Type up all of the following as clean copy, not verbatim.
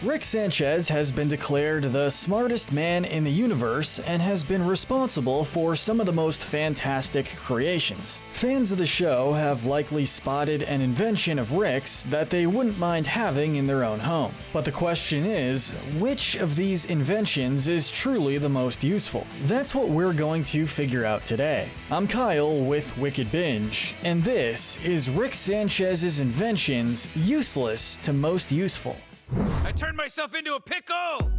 Rick Sanchez has been declared the smartest man in the universe and has been responsible for some of the most fantastic creations. Fans of the show have likely spotted an invention of Rick's that they wouldn't mind having in their own home. But the question is, which of these inventions is truly the most useful? That's what we're going to figure out today. I'm Kyle with Wicked Binge, and this is Rick Sanchez's inventions, useless to most useful. I turned myself into a pickle!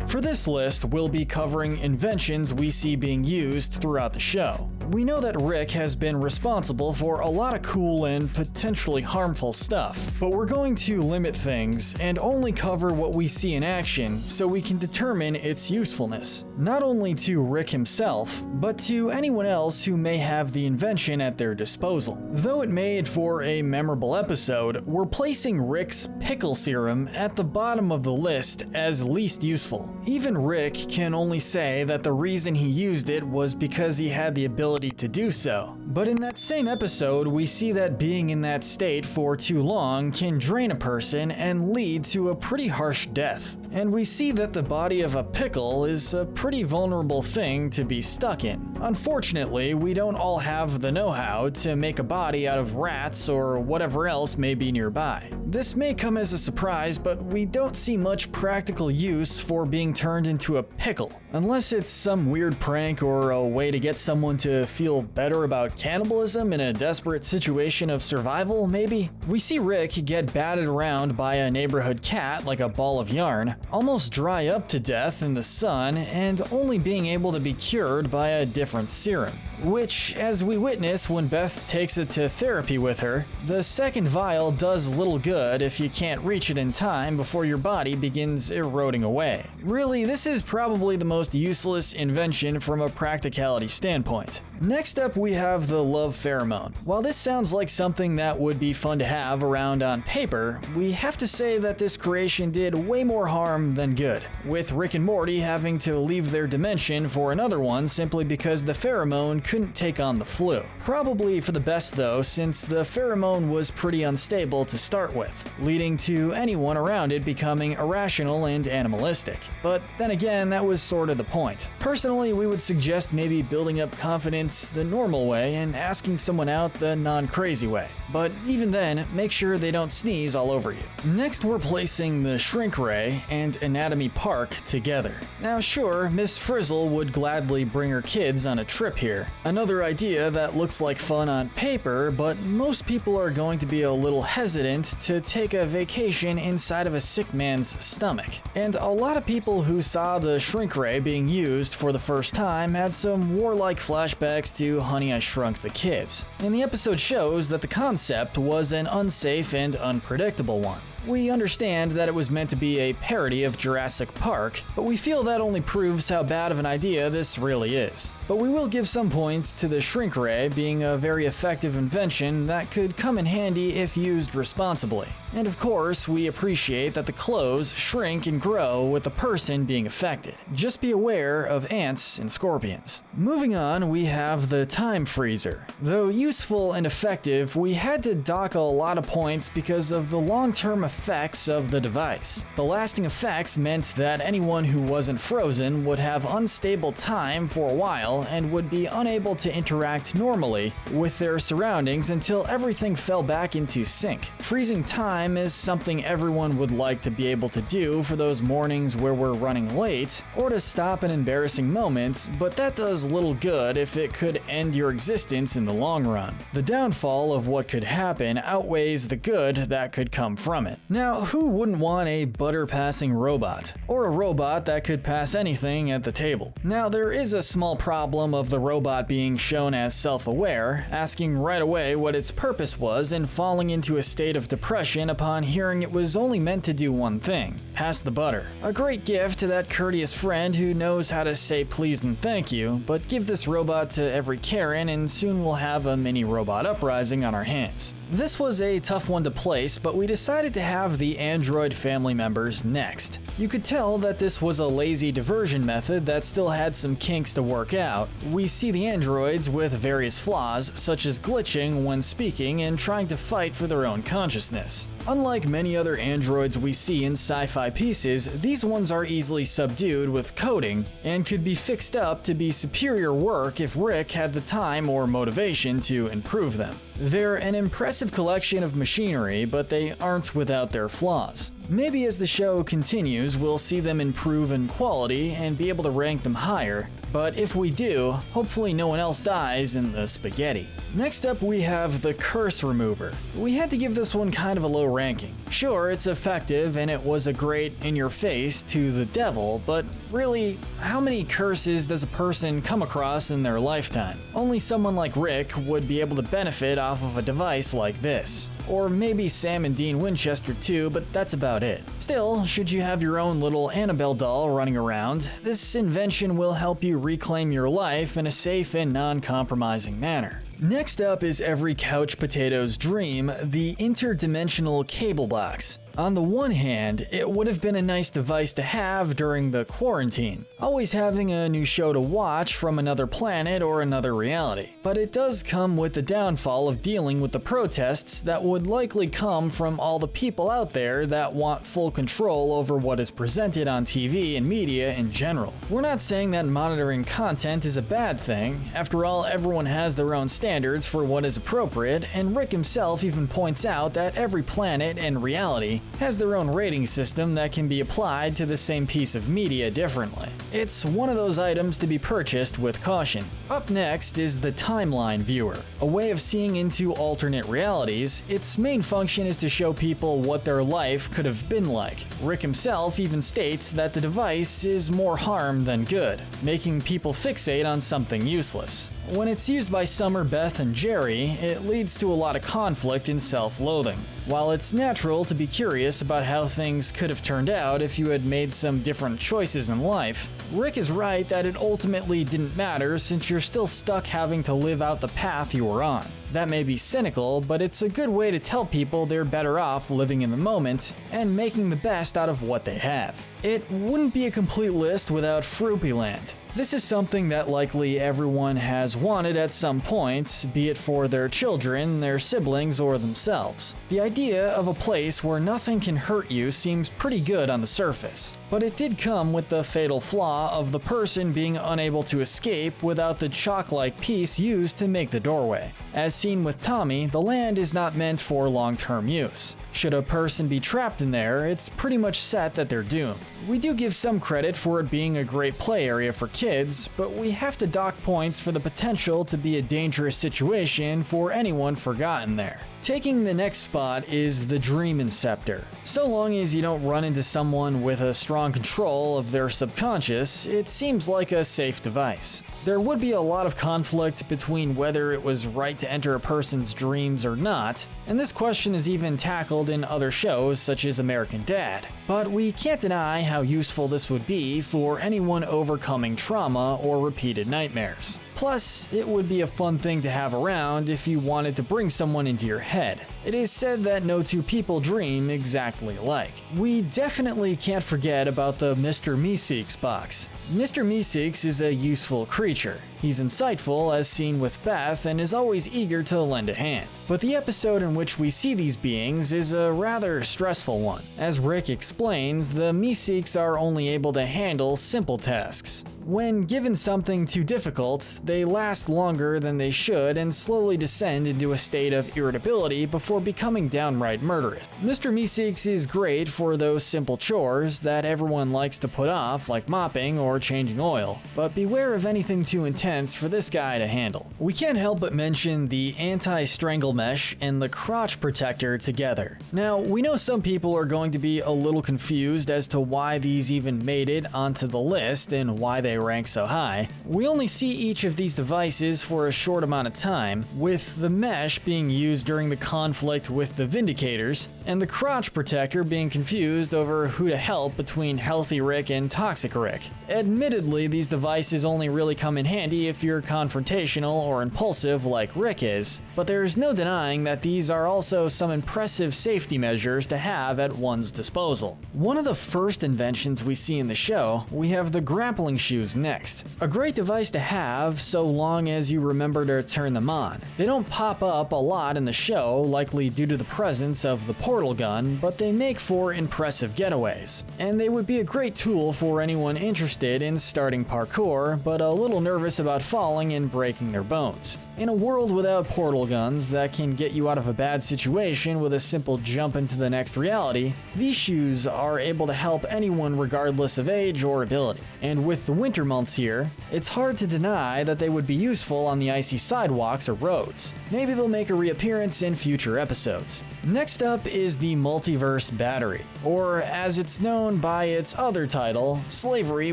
For this list, we'll be covering inventions we see being used throughout the show. We know that Rick has been responsible for a lot of cool and potentially harmful stuff, but we're going to limit things and only cover what we see in action so we can determine its usefulness, not only to Rick himself, but to anyone else who may have the invention at their disposal. Though it made for a memorable episode, we're placing Rick's Pickle serum at the bottom of the list as least useful. Even Rick can only say that the reason he used it was because he had the ability to do so. But in that same episode, we see that being in that state for too long can drain a person and lead to a pretty harsh death. And we see that the body of a pickle is a pretty vulnerable thing to be stuck in. Unfortunately, we don't all have the know-how to make a body out of rats or whatever else may be nearby. This may come as a surprise, but we don't see much practical use for being turned into a pickle. Unless it's some weird prank or a way to get someone to feel better about cannibalism in a desperate situation of survival, maybe? We see Rick get batted around by a neighborhood cat like a ball of yarn, almost dry up to death in the sun, and only being able to be cured by a different serum. Which, as we witness when Beth takes it to therapy with her, the second vial does little good if you can't reach it in time before your body begins eroding away. Really, this is probably the most useless invention from a practicality standpoint. Next up, we have the love pheromone. While this sounds like something that would be fun to have around on paper, we have to say that this creation did way more harm than good, with Rick and Morty having to leave their dimension for another one simply because the pheromone couldn't take on the flu. Probably for the best though, since the pheromone was pretty unstable to start with, leading to anyone around it becoming irrational and animalistic. But then again, that was sort of the point. Personally, we would suggest maybe building up confidence the normal way and asking someone out the non-crazy way. But even then, make sure they don't sneeze all over you. Next, we're placing the Shrink Ray and Anatomy Park together. Now sure, Miss Frizzle would gladly bring her kids on a trip here. Another idea that looks like fun on paper, but most people are going to be a little hesitant to take a vacation inside of a sick man's stomach. And a lot of people who saw the Shrink Ray being used for the first time had some warlike flashbacks to Honey, I Shrunk the Kids. And the episode shows that the concept was an unsafe and unpredictable one. We understand that it was meant to be a parody of Jurassic Park, but we feel that only proves how bad of an idea this really is. But we will give some points to the Shrink Ray being a very effective invention that could come in handy if used responsibly. And of course, we appreciate that the clothes shrink and grow with the person being affected. Just be aware of ants and scorpions. Moving on, we have the Time Freezer. Though useful and effective, we had to dock a lot of points because of the long-term effects of the device. The lasting effects meant that anyone who wasn't frozen would have unstable time for a while and would be unable to interact normally with their surroundings until everything fell back into sync. Freezing time is something everyone would like to be able to do for those mornings where we're running late, or to stop an embarrassing moment, but that does little good if it could end your existence in the long run. The downfall of what could happen outweighs the good that could come from it. Now, who wouldn't want a butter-passing robot? Or a robot that could pass anything at the table? Now, there is a small problem of the robot being shown as self-aware, asking right away what its purpose was and falling into a state of depression upon hearing it was only meant to do one thing: pass the butter. A great gift to that courteous friend who knows how to say please and thank you, but give this robot to every Karen and soon we'll have a mini robot uprising on our hands. This was a tough one to place, but we decided to have the android family members next. You could tell that this was a lazy diversion method that still had some kinks to work out. We see the androids with various flaws, such as glitching when speaking and trying to fight for their own consciousness. Unlike many other androids we see in sci-fi pieces, these ones are easily subdued with coding and could be fixed up to be superior work if Rick had the time or motivation to improve them. They're an impressive collection of machinery, but they aren't without their flaws. Maybe as the show continues, we'll see them improve in quality and be able to rank them higher, but if we do, hopefully no one else dies in the spaghetti. Next up we have the Curse Remover. We had to give this one kind of a low ranking. Sure, it's effective and it was a great in-your-face to the devil, but really, how many curses does a person come across in their lifetime? Only someone like Rick would be able to benefit off of a device like this. Or maybe Sam and Dean Winchester too, but that's about it. Still, should you have your own little Annabelle doll running around, this invention will help you reclaim your life in a safe and non-compromising manner. Next up is every couch potato's dream, the Interdimensional Cable Box. On the one hand, it would have been a nice device to have during the quarantine, always having a new show to watch from another planet or another reality. But it does come with the downfall of dealing with the protests that would likely come from all the people out there that want full control over what is presented on TV and media in general. We're not saying that monitoring content is a bad thing. After all, everyone has their own standards for what is appropriate, and Rick himself even points out that every planet and reality has their own rating system that can be applied to the same piece of media differently. It's one of those items to be purchased with caution. Up next is the Timeline Viewer, a way of seeing into alternate realities. Its main function is to show people what their life could have been like. Rick himself even states that the device is more harm than good, making people fixate on something useless. When it's used by Summer, Beth, and Jerry, it leads to a lot of conflict and self-loathing. While it's natural to be curious about how things could have turned out if you had made some different choices in life, Rick is right that it ultimately didn't matter since you're still stuck having to live out the path you were on. That may be cynical, but it's a good way to tell people they're better off living in the moment and making the best out of what they have. It wouldn't be a complete list without Froopy Land. This is something that likely everyone has wanted at some point, be it for their children, their siblings, or themselves. The idea of a place where nothing can hurt you seems pretty good on the surface, but it did come with the fatal flaw of the person being unable to escape without the chalk-like piece used to make the doorway. As seen with Tommy, the land is not meant for long-term use. Should a person be trapped in there, it's pretty much set that they're doomed. We do give some credit for it being a great play area for kids, but we have to dock points for the potential to be a dangerous situation for anyone forgotten there. Taking the next spot is the Dream Inceptor. So long as you don't run into someone with a strong control of their subconscious, it seems like a safe device. There would be a lot of conflict between whether it was right to enter a person's dreams or not, and this question is even tackled in other shows such as American Dad. But we can't deny how useful this would be for anyone overcoming trauma or repeated nightmares. Plus, it would be a fun thing to have around if you wanted to bring someone into your head. It is said that no two people dream exactly alike. We definitely can't forget about the Mr. Meeseeks box. Mr. Meeseeks is a useful creature. He's insightful, as seen with Beth, and is always eager to lend a hand. But the episode in which we see these beings is a rather stressful one. As Rick explains, the Meeseeks are only able to handle simple tasks. When given something too difficult, they last longer than they should and slowly descend into a state of irritability before becoming downright murderous. Mr. Meeseeks is great for those simple chores that everyone likes to put off, like mopping or changing oil, but beware of anything too intense for this guy to handle. We can't help but mention the anti-strangle mesh and the crotch protector together. Now, we know some people are going to be a little confused as to why these even made it onto the list and why they rank so high. We only see each of these devices for a short amount of time, with the mesh being used during the conflict with the Vindicators, and the crotch protector being confused over who to help between Healthy Rick and Toxic Rick. Admittedly, these devices only really come in handy if you're confrontational or impulsive like Rick is, but there's no denying that these are also some impressive safety measures to have at one's disposal. One of the first inventions we see in the show, we have the grappling shoes next. A great device to have so long as you remember to turn them on. They don't pop up a lot in the show like likely due to the presence of the portal gun, but they make for impressive getaways. And they would be a great tool for anyone interested in starting parkour, but a little nervous about falling and breaking their bones. In a world without portal guns that can get you out of a bad situation with a simple jump into the next reality, these shoes are able to help anyone regardless of age or ability. And with the winter months here, it's hard to deny that they would be useful on the icy sidewalks or roads. Maybe they'll make a reappearance in future episodes. Next up is the Multiverse Battery, or as it's known by its other title, Slavery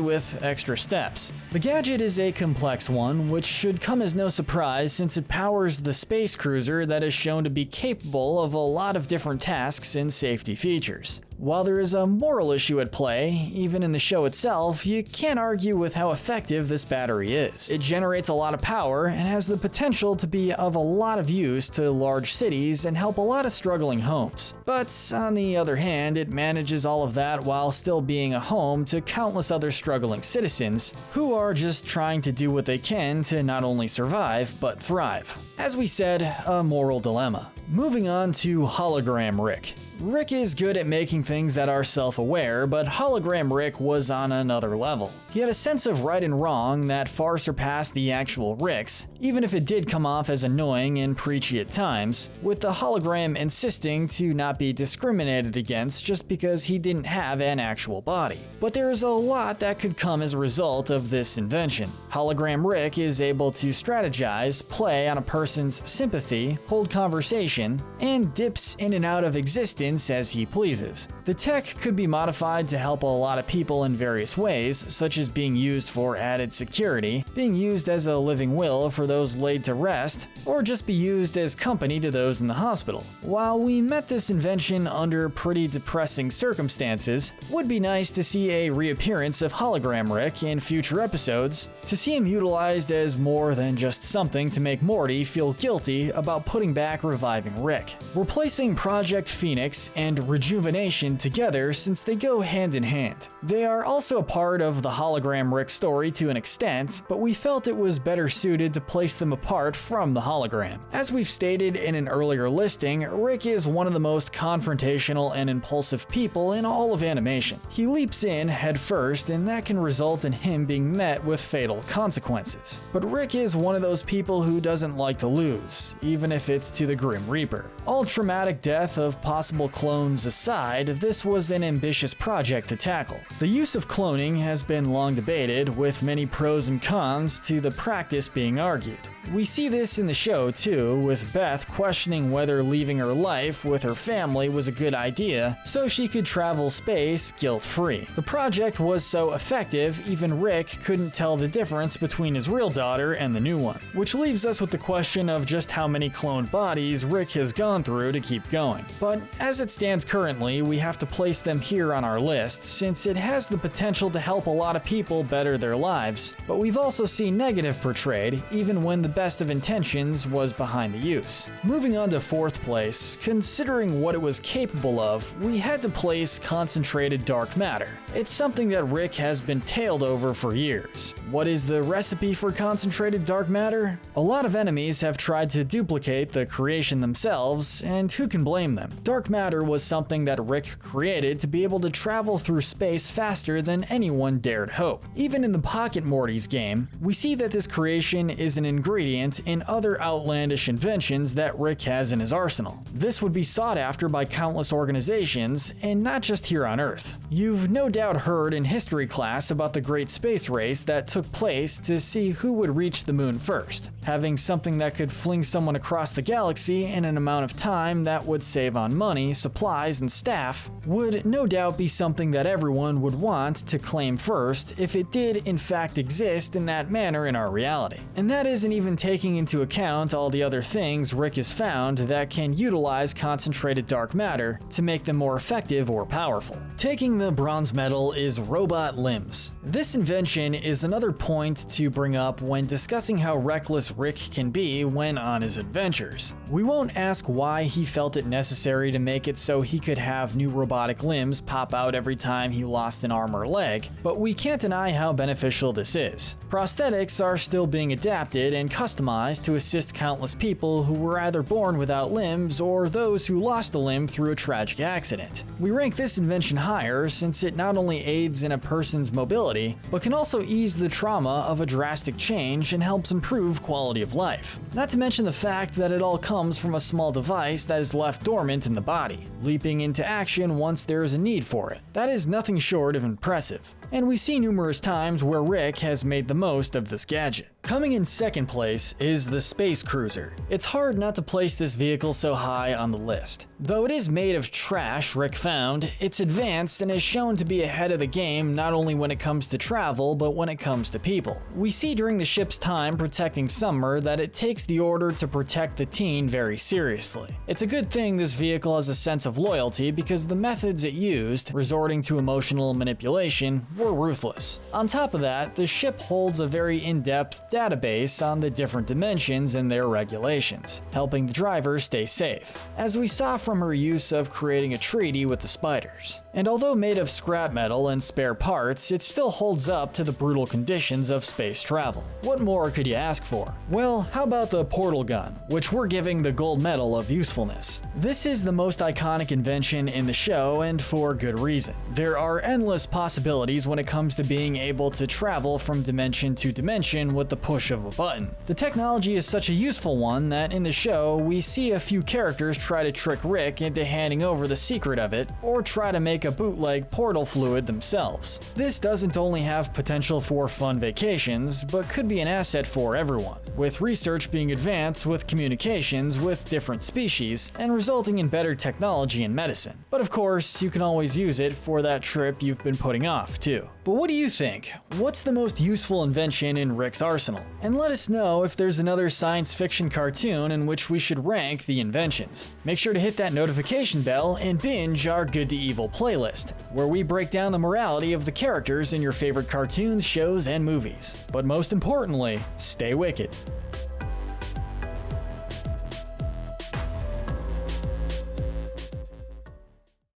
with Extra Steps. The gadget is a complex one, which should come as no surprise since it powers the space cruiser that is shown to be capable of a lot of different tasks and safety features. While there is a moral issue at play, even in the show itself, you can't argue with how effective this battery is. It generates a lot of power and has the potential to be of a lot of use to large cities and help a lot of struggling homes. But on the other hand, it manages all of that while still being a home to countless other struggling citizens who are just trying to do what they can to not only survive, but thrive. As we said, a moral dilemma. Moving on to Hologram Rick. Rick is good at making things that are self-aware, but Hologram Rick was on another level. He had a sense of right and wrong that far surpassed the actual Rick's, even if it did come off as annoying and preachy at times, with the hologram insisting to not be discriminated against just because he didn't have an actual body. But there is a lot that could come as a result of this invention. Hologram Rick is able to strategize, play on a person's sympathy, hold conversation, and dips in and out of existence as he pleases. The tech could be modified to help a lot of people in various ways, such as being used for added security, being used as a living will for those laid to rest, or just be used as company to those in the hospital. While we met this invention under pretty depressing circumstances, it would be nice to see a reappearance of Hologram Rick in future episodes, to see him utilized as more than just something to make Morty feel guilty about putting back reviving Rick. We're placing Project Phoenix and rejuvenation together since they go hand in hand. They are also a part of the Hologram Rick story to an extent, but we felt it was better suited to place them apart from the hologram. As we've stated in an earlier listing, Rick is one of the most confrontational and impulsive people in all of animation. He leaps in head first, and that can result in him being met with fatal consequences. But Rick is one of those people who doesn't like to lose, even if it's to the Grim Reaper. All traumatic death of possible clones aside, this was an ambitious project to tackle. The use of cloning has been long debated, with many pros and cons to the practice being argued. We see this in the show too, with Beth questioning whether leaving her life with her family was a good idea so she could travel space guilt-free. The project was so effective, even Rick couldn't tell the difference between his real daughter and the new one. Which leaves us with the question of just how many cloned bodies Rick has gone through to keep going. But as it stands currently, we have to place them here on our list, since it has the potential to help a lot of people better their lives, but we've also seen negative portrayed, even when the best of intentions was behind the use. Moving on to fourth place, considering what it was capable of, we had to place concentrated dark matter. It's something that Rick has been tailed over for years. What is the recipe for concentrated dark matter? A lot of enemies have tried to duplicate the creation themselves, and who can blame them? Dark matter was something that Rick created to be able to travel through space faster than anyone dared hope. Even in the Pocket Morty's game, we see that this creation is an ingredient in other outlandish inventions that Rick has in his arsenal. This would be sought after by countless organizations, and not just here on Earth. You've no doubt heard in history class about the great space race that took place to see who would reach the moon first. Having something that could fling someone across the galaxy in an amount of time that would save on money, supplies, and staff would no doubt be something that everyone would want to claim first if it did in fact exist in that manner in our reality. And that isn't even taking into account all the other things Rick has found that can utilize concentrated dark matter to make them more effective or powerful. Taking the bronze medal is robot limbs. This invention is another point to bring up when discussing how reckless Rick can be when on his adventures. We won't ask why he felt it necessary to make it so he could have new robotic limbs pop out every time he lost an arm or leg, but we can't deny how beneficial this is. Prosthetics are still being adapted and customized to assist countless people who were either born without limbs or those who lost a limb through a tragic accident. We rank this invention higher since it not only aids in a person's mobility, but can also ease the trauma of a drastic change and helps improve quality of life. Not to mention the fact that it all comes from a small device that is left dormant in the body, leaping into action once there is a need for it. That is nothing short of impressive, and we see numerous times where Rick has made the most of this gadget. Coming in second place is the Space Cruiser. It's hard not to place this vehicle so high on the list. Though it is made of trash Rick found, it's advanced and is shown to be ahead of the game not only when it comes to travel, but when it comes to people. We see during the ship's time protecting Summer that it takes the order to protect the teen very seriously. It's a good thing this vehicle has a sense of loyalty because the methods it used, resorting to emotional manipulation, were ruthless. On top of that, the ship holds a very in-depth database on the different dimensions and their regulations, helping the driver stay safe, as we saw from her use of creating a treaty with the spiders. And although made of scrap metal and spare parts, it still holds up to the brutal conditions of space travel. What more could you ask for? Well, how about the portal gun, which we're giving the gold medal of usefulness. This is the most iconic invention in the show, and for good reason. There are endless possibilities when it comes to being able to travel from dimension to dimension with the push of a button. The technology is such a useful one that in the show, we see a few characters try to trick Rick into handing over the secret of it, or try to make a bootleg portal fluid themselves. This doesn't only have potential for fun vacations, but could be an asset for everyone, with research being advanced with communications with different species, and resulting in better technology in medicine. But of course, you can always use it for that trip you've been putting off, too. But what do you think? What's the most useful invention in Rick's arsenal? And let us know if there's another science fiction cartoon in which we should rank the inventions. Make sure to hit that notification bell and binge our Good to Evil playlist, where we break down the morality of the characters in your favorite cartoons, shows, and movies. But most importantly, stay wicked.